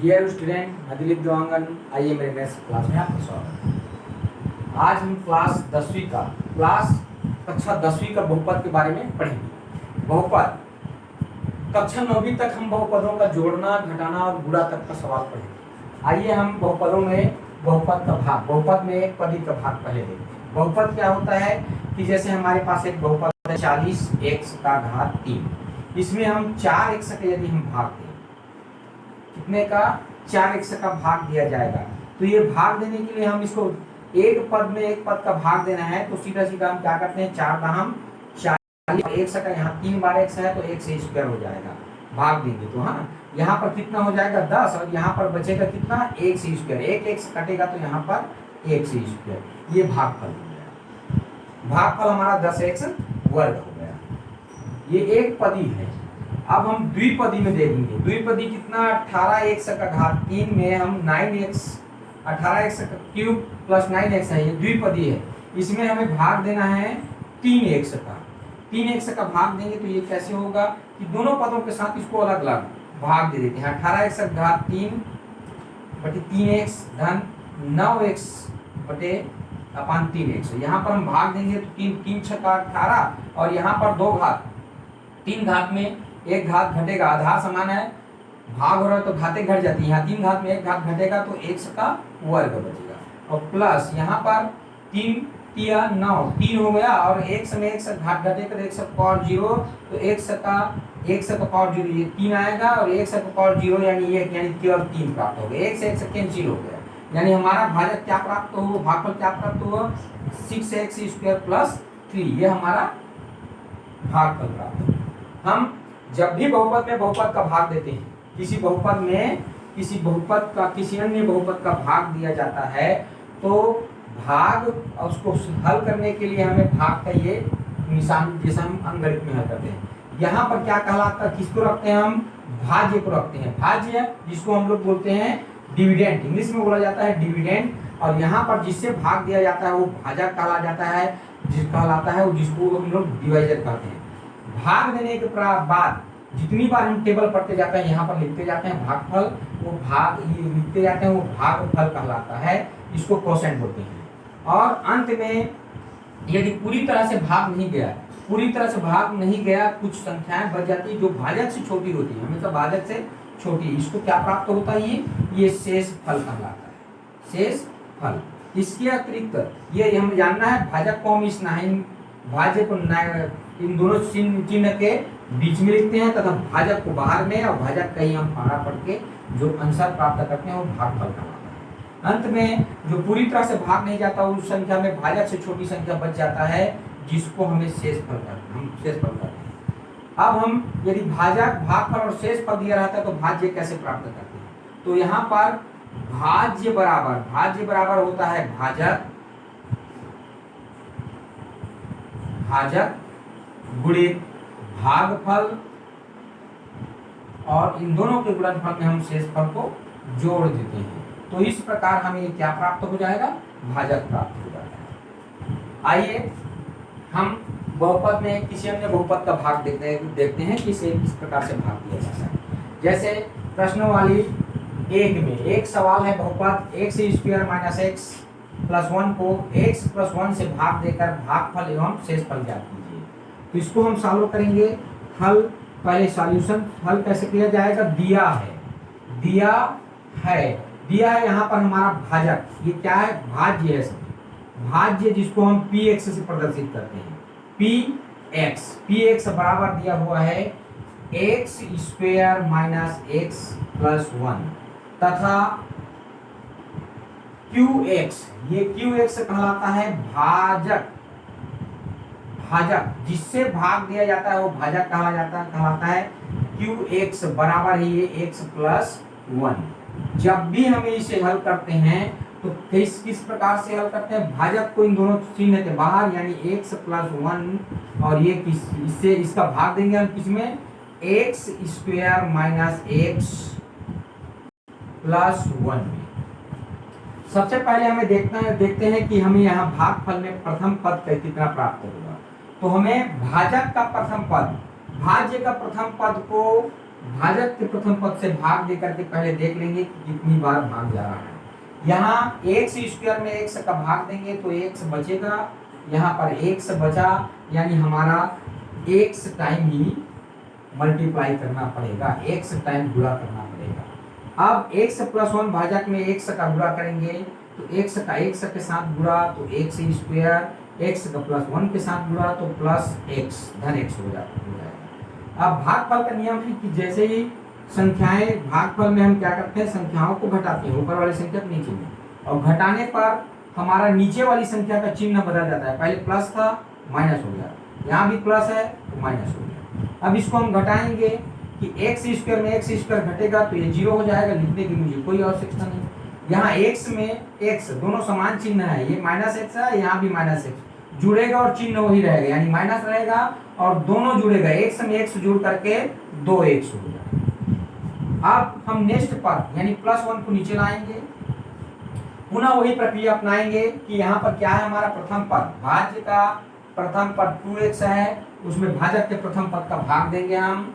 Dear student, मैं दिलीप देवांगन। आइए मेरे मैथ्स क्लास में आपका स्वागत है। आज हम कक्षा 10वीं का बहुपद के बारे में पढ़ेंगे। बहुपद कक्षा 9वीं तक हम बहुपदों का जोड़ना, घटाना और गुणा तक का सवाल पढ़ेंगे। आइए हम बहुपदों में बहुपद में एक पदी का भाग पहले देखते हैं। बहुपद क्या होता है कि जैसे हमारे पास एक बहुपद है 40x का घात 3। इसमें हम 4x का यदि हम भाग दें, कितने का 4x का भाग दिया जाएगा, तो ये भाग देने के लिए हम इसको एक पद में एक पद का भाग देना है, तो सीधा सीधा हम क्या करते हैं, 4 का हम 40, x का यहाँ 3 बार x है तो x स्क्वायर हो जाएगा। भाग देंगे तो हाँ, यहाँ पर कितना हो जाएगा 10 और यहाँ पर बचेगा कितना x स्क्वायर। एक x कटेगा तो यहाँ पर x स्क्वायर। ये भागफल हो गया। भागफल हमारा 10x वर्ग हो गया। ये एक पदी है। अब हम द्विपदी में देखेंगे। द्विपदी कितना 18x का घात 3 में हम 9x 18x का क्यूब प्लस 9x है, ये द्विपदी है। इसमें हमें भाग देना है 3x का। 3x का भाग देंगे तो ये कैसे होगा कि दोनों पदों के साथ इसको अलग अलग भाग दे देते हैं। 18x का घात 3 बटे 3x धन 9x बटे अपन 3x। यहाँ पर हम भाग देंगे तो 3 छक्का 18 और यहाँ पर 2 घात, 3 घात में एक घात घटेगा, आधार समान है, भाग हो रहा है तो घातें घट जाती है। यहाँ 3 घात में एक घात घटेगा तो x का वर्ग बचेगा और प्लस यहाँ पर 3 तिया 9 3 हो गया और x में x घात घटेगा तो x का पावर 0, तो x का पावर 0 ये 3 आएगा और x का पावर 0 यानी केवल 3 प्राप्त हो गया। x कैंसिल हो गया, यानी हमारा भाजक क्या प्राप्त हो, भागफल क्या प्राप्त हो, 6x स्क्वायर प्लस 3। ये हमारा भागफल प्राप्त हो। हम जब भी बहुपद में बहुपद का भाग देते हैं, किसी अन्य बहुपद का भाग दिया जाता है, तो भाग उसको हल करने के लिए हमें भाग का ये निशान जैसा हम अंकगणित में हल करते हैं। यहाँ पर क्या कहलाता है, किसको रखते हैं हम, भाज्य को रखते हैं। भाज्य जिसको हम लोग बोलते हैं डिविडेंड, इंग्लिश में बोला जाता है डिविडेंड। और यहाँ पर जिससे भाग दिया जाता है वो भाजक कहला जाता है, जिसको हम लोग डिवाइजर कहते हैं। भाग देने के बाद जितनी बार हम टेबल पढ़ते जाते हैं, यहाँ पर लिखते जाते हैं भागफल, वो भाग ये लिखते जाते हैं, वो भागफल कहलाता है। इसको कोसेंट बोलते हैं। और अंत में यदि पूरी तरह से भाग नहीं गया, कुछ संख्याएं बच जाती है जो भाजक से छोटी होती है, हमेशा भाजक से छोटी, इसको क्या प्राप्त होता है, ये शेष फल कहलाता है। शेष फल। इसके अतिरिक्त ये हमें जानना है, भाजक को हम इस भाज्य को इन दोनों चिन्ह के बीच में लिखते हैं तथा भाजक को बाहर में और भाजक कहीं हम आड़ा पढ़ के जो आंसर प्राप्त करते हैं वो भागफल कहलाता है। अंत में जो पूरी तरह से भाग नहीं जाता उस संख्या में भाजक से छोटी संख्या बच जाता है, जिसको हमें शेषफल कहते हैं। अब हम यदि भागफल और शेषफल दिया रहता है तो भाज्य कैसे प्राप्त करते हैं, तो यहाँ पर भाज्य बराबर होता है भाजक गुणित भागफल, और इन दोनों के गुणनफल में हम शेषफल को जोड़ देते हैं। तो इस प्रकार हमें क्या प्राप्त हो जाएगा, भाजक प्राप्त हो जाता है। आइए हम बहुपद में किसी अन्य बहुपद का भाग देखते हैं कि इसे किस प्रकार से भाग दिया जाता है। जैसे प्रश्नवाली 1 में एक सवाल है, बहुपद x square minus x plus 1 को x प्लस 1 से भाग देकर भागफल एवं शेषफल ज्ञात कीजिए। तो इसको हम सॉल्व करेंगे। हल पहले सॉल्यूशन हल कैसे किया जाएगा, दिया है यहाँ पर हमारा भाजक, ये क्या है, भाज्य है। भाज्य जिसको हम px से प्रदर्शित करते हैं। px बराबर दिया हुआ है x square minus x plus 1 तथा qx, ये qx कहलाता है भाजक जिससे भाग दिया जाता है वो भाजक कहलाता है। qx बराबर ही ये x प्लस 1। जब भी हमें इसे हल करते हैं तो किस प्रकार से हल करते हैं, भाजक को इन दोनों चिन्ह के बाहर यानी x प्लस 1 और ये इससे इसका भाग देंगे हम किसमें, x square minus x plus 1 में। सबसे पहले हमें देखते हैं कि हमें यहाँ भागफल में प्रथम पद कितना प्राप्त होगा। तो हमें भाजक का प्रथम पद, भाज्य का प्रथम पद को भाजक के प्रथम पद से भाग दे करके पहले देख लेंगे कि कितनी बार भाग जा रहा है। यहाँ एक्स स्क्वायर में एक्स का भाग देंगे तो एक्स बचेगा, यहाँ पर एक्स बचा, यानी हमारा एक्स टाइम ही मल्टीप्लाई करना पड़ेगा, एक्स टाइम गुणा करना पड़ेगा। अब एक्स प्लस वन भाजक में एक्स का गुणा करेंगे तो एक्स का एक्स के साथ गुणा तो एक्स स्क्वायर, एक्स का प्लस वन के साथ गुणा तो प्लस एक्स धन एक्स हो जाएगा। अब भागफल का नियम है कि जैसे ही संख्याएं, भागफल में हम क्या करते हैं, संख्याओं को घटाते हैं, ऊपर वाली संख्या को नीचे में, और घटाने पर हमारा नीचे वाली संख्या का चिन्ह बदल जाता है। पहले प्लस था, माइनस हो गया, यहाँ भी प्लस है तो माइनस हो गया। अब इसको हम घटाएंगे कि एक्स स्क्वायर में एक्स स्क्वायर घटेगा तो ये 0 हो जाएगा, लिखने की मुझे कोई आवश्यकता नहीं। यहाँ एक्स में एक्स दोनों समान चिन्ह है, ये माइनस एक्स है, यहाँ भी माइनस एक्स, जुड़ेगा और चिन्ह वही रहेगा, यानी माइनस रहेगा और दोनों जुड़ेगा, एक्स में एक्स जुड़ करके 2x हो गया। अब हम नेक्स्ट पर यानी प्लस वन को नीचे लाएंगे, पुनः वही प्रक्रिया अपनाएंगे कि यहाँ पर क्या है, हमारा प्रथम पद, भाज्य का प्रथम पद 2x है, उसमें भाजक के प्रथम पद का भाग देंगे हम,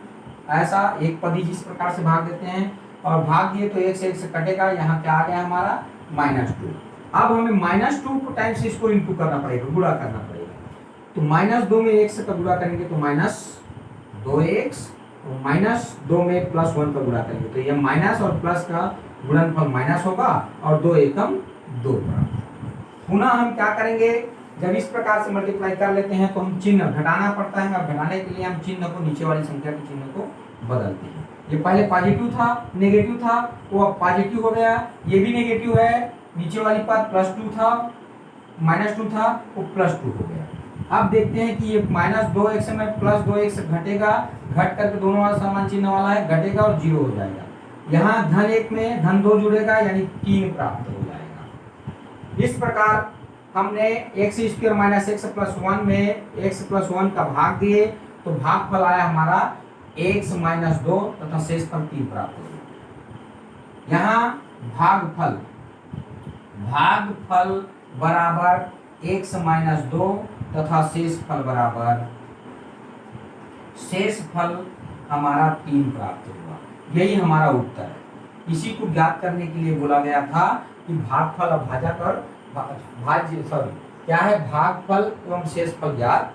ऐसा एक पद ही जिस प्रकार से भाग देते हैं, और भाग दिए तो एक से कटेगा, यहाँ क्या आ गया हमारा -2। अब हमें -2 टाइम्स इसको इंटू करना पड़ेगा, गुणा करना पड़ेगा, तो -2 में x का गुणा करेंगे तो -2x, और -2 में +1 का गुणा करेंगे तो ये माइनस और प्लस का गुणनफल माइनस होगा और 2 एकम 2। पुनः हम क्या करेंगे, जब इस प्रकार से मल्टीप्लाई कर लेते हैं तो हम चिन्ह घटाना पड़ता है, और घटाने के लिए हम चिन्ह को, नीचे वाली संख्या के चिन्ह को बदलते हैं। ये पहले पॉजिटिव था, नेगेटिव था, वो अब पॉजिटिव हो गया, ये भी नेगेटिव है, नीचे वाली पद +2 था, -2 था, वो +2 हो गया। अब देखते हैं कि ये -2x में +2x घटेगा, घट करके दोनों वाला समान चिन्ह वाला है, घटेगा और 0 हो जाएगा। यहाँ धन 1 में धन 2 जुड़ेगा, यानी 3 प्राप्त हो जाएगा। इस प्रकार हमने x square minus x plus 1 में x प्लस 1 का भाग दिए तो भागफल आया हमारा x माइनस 2 तथा शेषफल 3 प्राप्त हो गया। यहाँ भागफल बराबर x माइनस 2 तथा शेषफल हमारा 3 प्राप्त हुआ। यही हमारा उत्तर है। इसी को ज्ञात करने के लिए बोला गया था कि भागफल और भाजक और भाज्य क्या है, भागफल एवं शेषफल ज्ञात